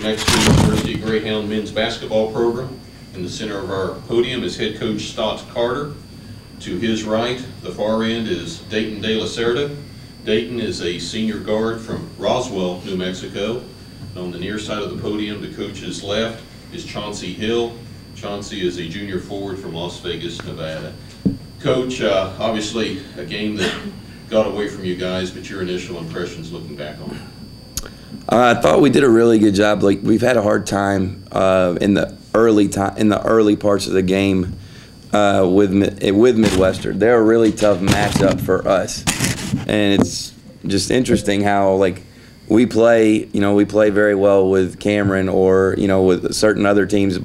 next to the University of Greyhound men's basketball program. In the center of our podium is head coach Stott. To his right, the far end, is Deyton de la Cerda. Deyton is a senior guard from Roswell, New Mexico. And on the near side of the podium, the coach's left, is Chaunce Hill. Chaunce is a junior forward from Las Vegas, Nevada. Coach, obviously a game that got away from you guys, but your initial impressions looking back on it? I thought we did a really good job. Like, we've had a hard time in the early parts of the game with Midwestern. They're a really tough matchup for us, and it's just interesting how, like, we play very well with Cameron or with certain other teams,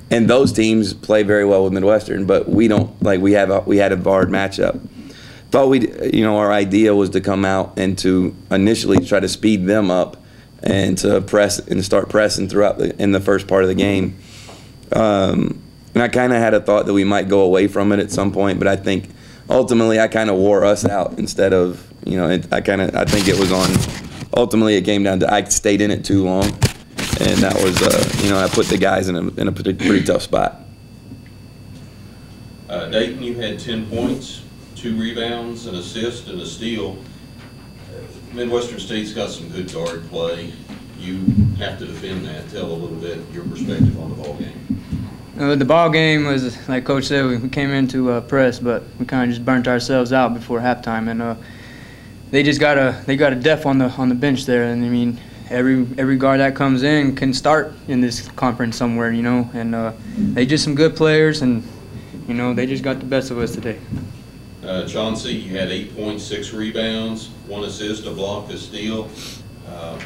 and those teams play very well with Midwestern, but we don't. Like, we had a hard matchup. Thought our idea was to come out and to initially try to speed them up and to press and start pressing throughout in the first part of the game. And I kind of had a thought that we might go away from it at some point, but I think ultimately I kind of wore us out instead of, I think it was ultimately it came down to I stayed in it too long, and that was, I put the guys in a pretty tough spot. Deyton, you had 10 points, 2 rebounds, an assist, and a steal. Midwestern State's got some good guard play. You have to defend that. Tell a little bit your perspective on the ball game. The ball game was, like Coach said, we came into press, but we kind of just burnt ourselves out before halftime, and they got a depth on the bench there, and I mean every guard that comes in can start in this conference somewhere, and they just some good players, and they just got the best of us today. Chaunce, you had 8 points, 6 rebounds, 1 assist, a block, a steal.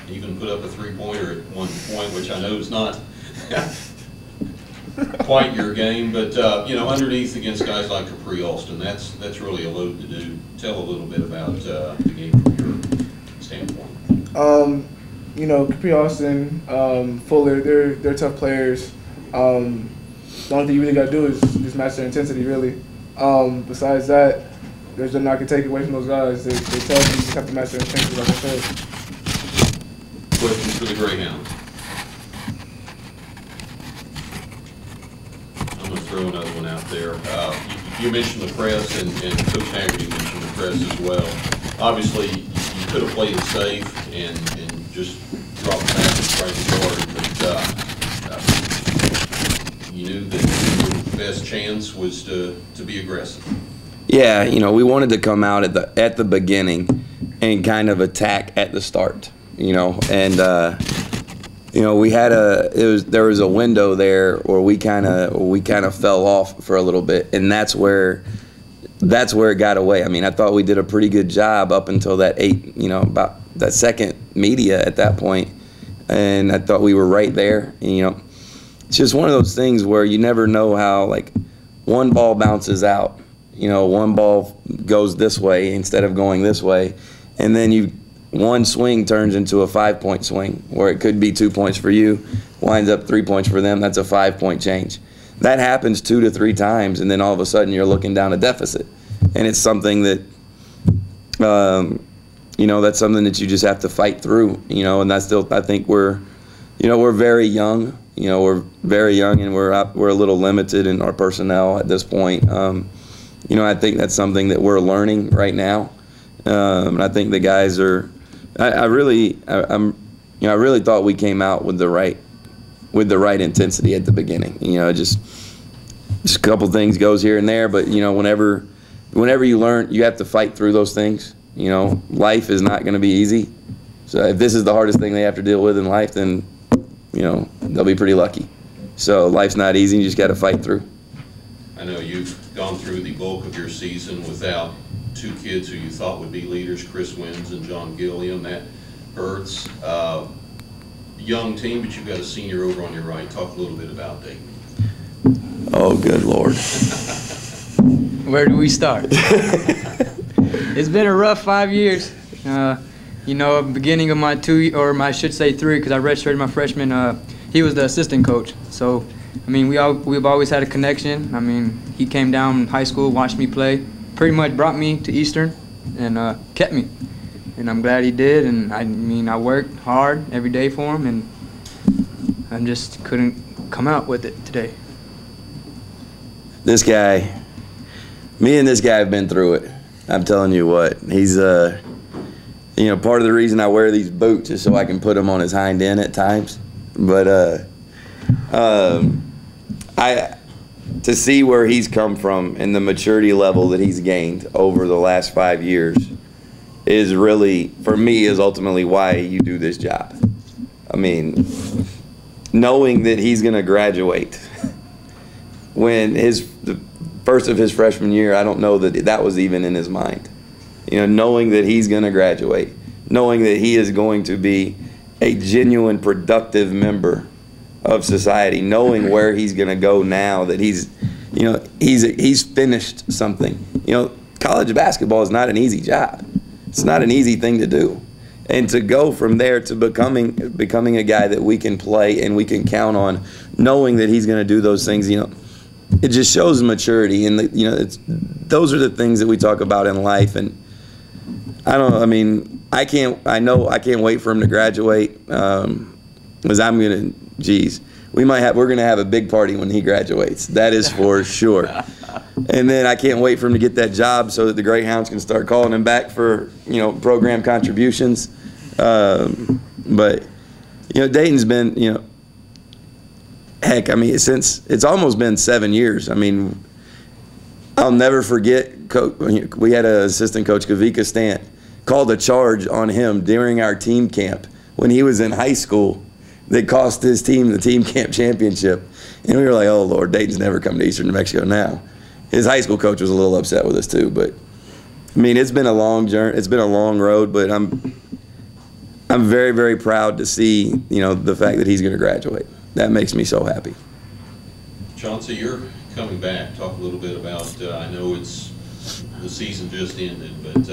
Even put up a 3-pointer at one point, which I know is not quite your game, but underneath against guys like Capri Austin, that's really a load to do. Tell a little bit about the game from your standpoint. Capri Austin, Fuller, they're tough players. The only thing you really got to do is just match their intensity, really. Besides that, there's nothing I can take away from those guys. They tell you just have to match their intensity, like I said. Questions for the Greyhounds? I'm going to throw another one out there. You mentioned the press, and Coach Haggerty mentioned the press as well. Obviously, you could have played it safe and just dropped back and tried to guard, but you knew that your best chance was to be aggressive. Yeah, we wanted to come out at the beginning and kind of attack at the start, and we had there was a window there where we kind of fell off for a little bit, and that's where it got away. I mean, I thought we did a pretty good job up until that about that second media at that point, and I thought we were right there. And, it's just one of those things where you never know how, like, one ball bounces out, one ball goes this way instead of going this way, and then one swing turns into a 5-point swing where it could be 2 points for you, winds up 3 points for them. That's a 5-point change. That happens 2 to 3 times, and then all of a sudden you're looking down a deficit, and it's something that that's something that you just have to fight through, and I think we're very young. We're very young, and we're a little limited in our personnel at this point. I think that's something that we're learning right now, and I think the guys are. I really thought we came out with the right intensity at the beginning. Just a couple things goes here and there, but whenever you learn, you have to fight through those things. Life is not going to be easy. So if this is the hardest thing they have to deal with in life, then they'll be pretty lucky. So life's not easy. You just got to fight through. I know you've gone through the bulk of your season without 2 kids who you thought would be leaders, Chris Wims and John Gilliam. That hurts. Young team, but you've got a senior over on your right. Talk a little bit about Deyton. Oh, good Lord. Where do we start? It's been a rough 5 years. Beginning of my 3, because I redshirted my freshman, he was the assistant coach. So, I mean, we've always had a connection. I mean, he came down in high school, watched me play, pretty much brought me to Eastern, and kept me. And I'm glad he did. And I worked hard every day for him, and I just couldn't come out with it today. This guy, me and this guy have been through it. I'm telling you what, he's you know, part of the reason I wear these boots is so I can put them on his hind end at times. But to see where he's come from and the maturity level that he's gained over the last 5 years is really, for me, is ultimately why you do this job. I mean, knowing that he's going to graduate when the first of his freshman year, I don't know that that was even in his mind. You know, knowing that he's going to graduate, knowing that he is going to be a genuine, productive member of society, knowing where he's going to go now that he's, you know, he's finished something. You know, college basketball is not an easy job. It's not an easy thing to do. And to go from there to becoming a guy that we can play and we can count on, knowing that he's going to do those things, you know, it just shows maturity. And, you know, those are the things that we talk about in life. And I don't know, I mean, I can't wait for him to graduate, because I'm going to, geez, we're going to have a big party when he graduates. That is for sure. And then I can't wait for him to get that job so that the Greyhounds can start calling him back for, you know, program contributions. But, you know, Deyton's been, you know, heck, I mean, since it's almost been 7 years. I mean, I'll never forget, we had an assistant coach, Kavika Stant, called a charge on him during our team camp when he was in high school that cost his team the team camp championship. And we were like, oh, Lord, Deyton's never come to Eastern New Mexico now. His high school coach was a little upset with us too, but I mean, it's been a long journey. It's been a long road, but I'm very, very proud to see, you know, the fact that he's going to graduate. That makes me so happy. Chaunce, you're coming back. Talk a little bit about, I know it's the season just ended, but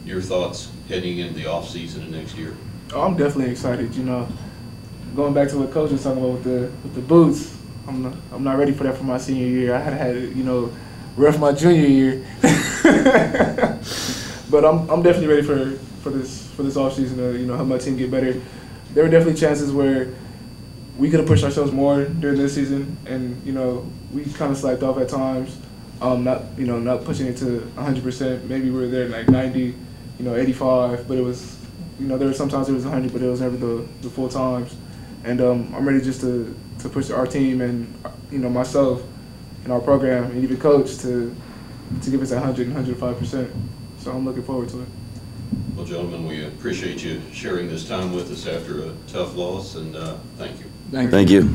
your thoughts heading into the off season of next year. Oh, I'm definitely excited. You know, going back to what Coach was talking about with the boots, I'm not ready for that for my senior year. I had you know, rough my junior year, but I'm definitely ready for this off season to, you know, help my team get better. There were definitely chances where we could have pushed ourselves more during this season, and, you know, we kind of slacked off at times. Not pushing it to 100%. Maybe we were there like 90, you know, 85, but it was, you know, there were sometimes it was 100, but it was never the full times. And I'm ready just to push our team and, you know, myself and our program and even coach to give us 100 and 105%. So I'm looking forward to it. Well, gentlemen, we appreciate you sharing this time with us after a tough loss, and thank you. Thank you.